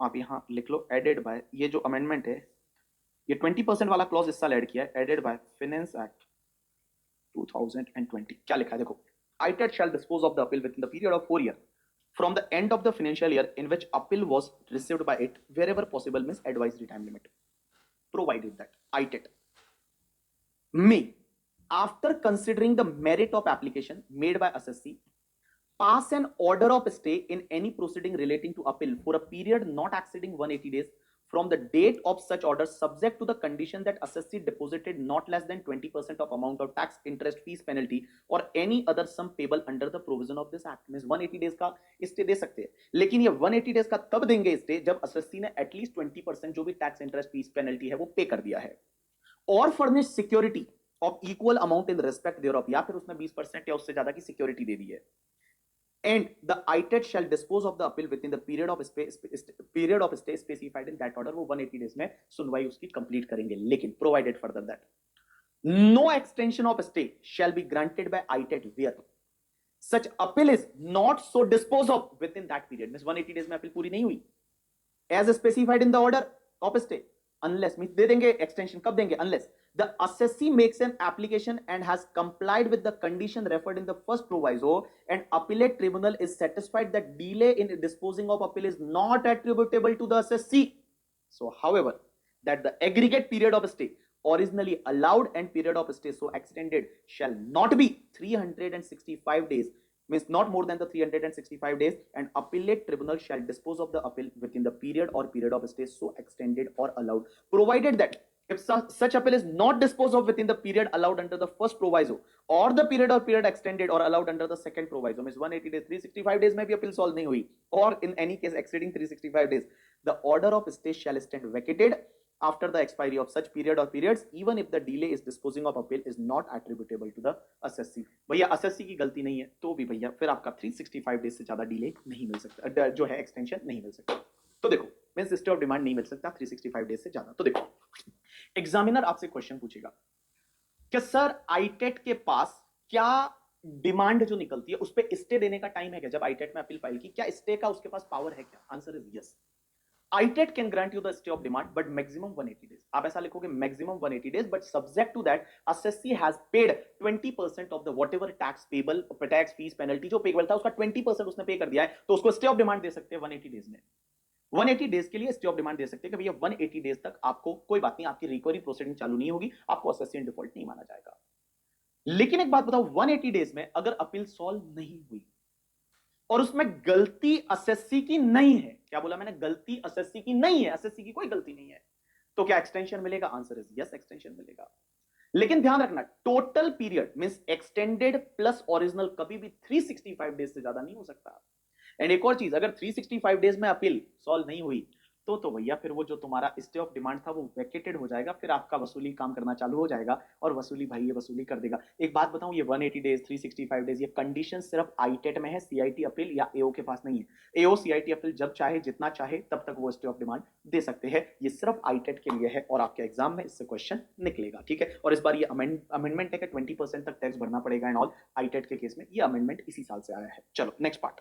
आप यहाँ लिख लो एडेड बाय, ये जो अमेंडमेंट है ये 20% वाला क्लॉज इस साल ऐड किया है, एडेड बाय फाइनेंस एक्ट 2020। क्या लिखा है देखो, ITET shall dispose of the appeal within the period of 4 years from the end of the financial year in which appeal was received by it wherever possible means advisory time limit, provided that ITET may, after considering the merit of application made by assessee, pass an order of stay in any proceeding relating to appeal for a period not exceeding 180 days from the date of such order, subject to the condition that assessee deposited not less than 20% of amount of tax, interest, fees, penalty or any other sum payable under the provision of this act। Means 180 days का stay दे सकते हैं, लेकिन ये 180 days का तब देंगे stay जब assessee ने एटलीस्ट 20% जो भी टैक्स, इंटरेस्ट, फीस, पेनल्टी है वो पे कर दिया है, और furnish security of equal amount in respect thereof, या फिर उसने 20% या उससे ज्यादा की सिक्योरिटी दे दी है। And the ITET shall dispose of the appeal within the period of stay specified in that order। वो 180 डेज में सुनवाई उसकी कंप्लीट करेंगे, लेकिन provided further that no extension of stay shall be granted by ITET where such appeal is not so disposed of within that period। means 180 days में appeal पूरी नहीं हुई as specified in the order of stay, unless means दे देंगे extension, कब देंगे, unless the assessee makes an application and has complied with the condition referred in the first proviso and appellate tribunal is satisfied that delay in disposing of appeal is not attributable to the assessee, so however that the aggregate period of stay originally allowed and period of stay so extended shall not be 365 days, means not more than the 365 days, and appellate tribunal shall dispose of the appeal within the period or period of stay so extended or allowed, provided that if such appeal is not disposed of within the period allowed under the first proviso or the period or period extended or allowed under the second proviso, means 180 days, 365 days में भी appeal solve नहीं हुई, or in any case exceeding 365 days, the order of stay shall stand vacated after the expiry of such period or periods even if the delay is disposing of appeal is not attributable to the assessee। भैया assessee की गलती नहीं है तो भी भैया फिर आपका 365 डेज से ज्यादा डिले नहीं मिल सकता, जो है एक्सटेंशन नहीं मिल सकता। तो देखो मींस स्टे ऑफ डिमांड नहीं मिल सकता 365 डेज से ज्यादा। तो देखो एग्जामिनर आपसे क्वेश्चन पूछेगा कि सर आईटेट के पास क्या डिमांड जो निकलती है उस पर स्टे देने का टाइम है क्या, जब आईटेट में अपील फाइल की क्या स्टे का उसके पास पावर है क्या? Answer is yes, ITET can grant you the stay of demand but maximum 180 days। आप ऐसा लिखोगे maximum 180 days but subject to that assessee has paid 20% of the whatever tax payable, tax, fees, penalty जो payable था उसका 20% उसने पे कर दिया है, तो उसको stay of demand दे सकते हैं 180 डेज में। 180 डेज के लिए स्टे ऑफ डिमांड दे सकते हैं कि भैया 180 डेज तक आपको कोई बात नहीं, आपकी रिकवरी प्रोसीडिंग चालू नहीं होगी, आपको असेसी इन डिफॉल्ट नहीं माना जाएगा। लेकिन एक बात बताओ 180 डेज में अगर अपील सॉल्व नहीं हुई और उसमें गलती असेसी की नहीं है, क्या बोला मैंने, गलती असेसी की नहीं है, असेसी की कोई गलती नहीं है, तो क्या एक्सटेंशन मिलेगा? आंसर इज यस, एक्सटेंशन मिलेगा। लेकिन ध्यान रखना total period means extended plus original कभी भी 365 डेज से ज्यादा नहीं हो सकता। एंड एक और चीज, अगर 365 डेज में अपील सॉल्व नहीं हुई तो भैया फिर वो जो तुम्हारा स्टे ऑफ डिमांड था वो वैकेटेड हो जाएगा, फिर आपका वसूली काम करना चालू हो जाएगा और वसूली भाई ये वसूली कर देगा। एक बात बताऊं, ये 180 डेज 365 डेज ये कंडीशन सिर्फ आईटेट में है, सीआईटी अपील या एओ के पास नहीं है। एओ सीआईटी अपील जब चाहे जितना चाहे तब तक वो स्टे ऑफ डिमांड दे सकते हैं, ये सिर्फ आईटेट के लिए है और आपके एग्जाम में इससे क्वेश्चन निकलेगा, ठीक है। और इस बार ये अमेंडमेंट है कि 20% तक टैक्स भरना पड़ेगा एंड ऑल, आईटेट के केस में ये अमेंडमेंट इसी साल से आया है। चलो नेक्स्ट पार्ट,